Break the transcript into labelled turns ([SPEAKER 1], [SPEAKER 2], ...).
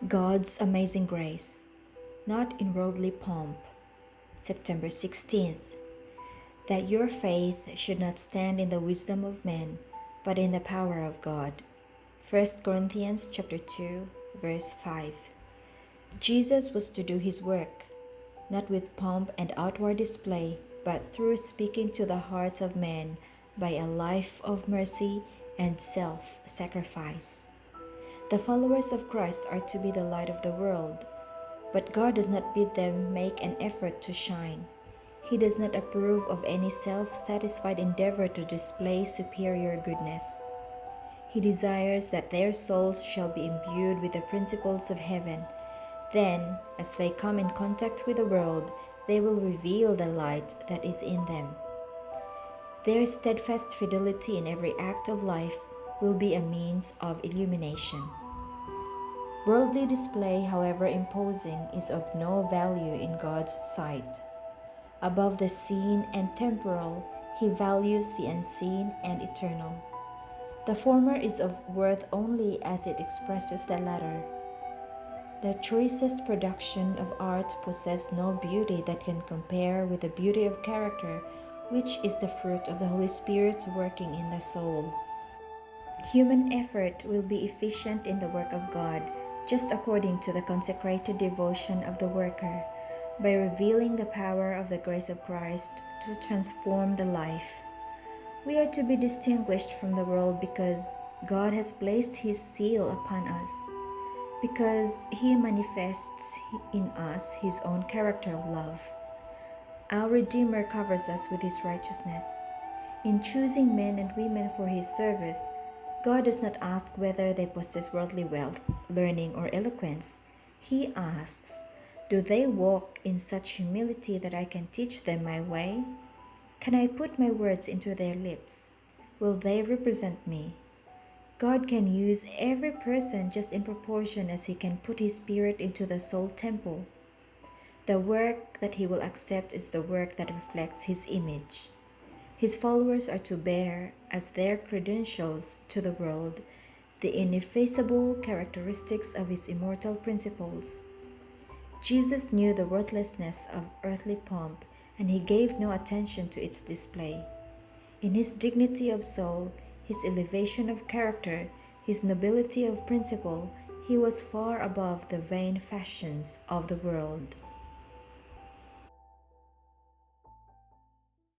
[SPEAKER 1] God's amazing grace, not in worldly pomp. September 16th. That your faith should not stand in the wisdom of men, but in the power of God. 1 Corinthians chapter 2, verse 5. Jesus was to do his work, not with pomp and outward display, but through speaking to the hearts of men by a life of mercy and self-sacrifice. The followers of Christ are to be the light of the world, but God does not bid them make an effort to shine. He does not approve of any self-satisfied endeavor to display superior goodness. He desires that their souls shall be imbued with the principles of heaven. Then, as they come in contact with the world, they will reveal the light that is in them. Their steadfast fidelity in every act of life will be a means of illumination. Worldly display, however imposing, is of no value in God's sight. Above the seen and temporal, He values the unseen and eternal. The former is of worth only as it expresses the latter. The choicest production of art possesses no beauty that can compare with the beauty of character, which is the fruit of the Holy Spirit's working in the soul. Human effort will be efficient in the work of God, just according to the consecrated devotion of the worker, by revealing the power of the grace of Christ to transform the life. We are to be distinguished from the world because God has placed His seal upon us, because He manifests in us His own character of love. Our Redeemer covers us with His righteousness. In choosing men and women for His service, God does not ask whether they possess worldly wealth, learning, or eloquence. He asks, do they walk in such humility that I can teach them my way? Can I put my words into their lips? Will they represent me? God can use every person just in proportion as He can put His Spirit into the soul temple. The work that He will accept is the work that reflects His image. His followers are to bear, as their credentials to the world, the ineffaceable characteristics of His immortal principles. Jesus knew the worthlessness of earthly pomp, and He gave no attention to its display. In His dignity of soul, His elevation of character, His nobility of principle, He was far above the vain fashions of the world.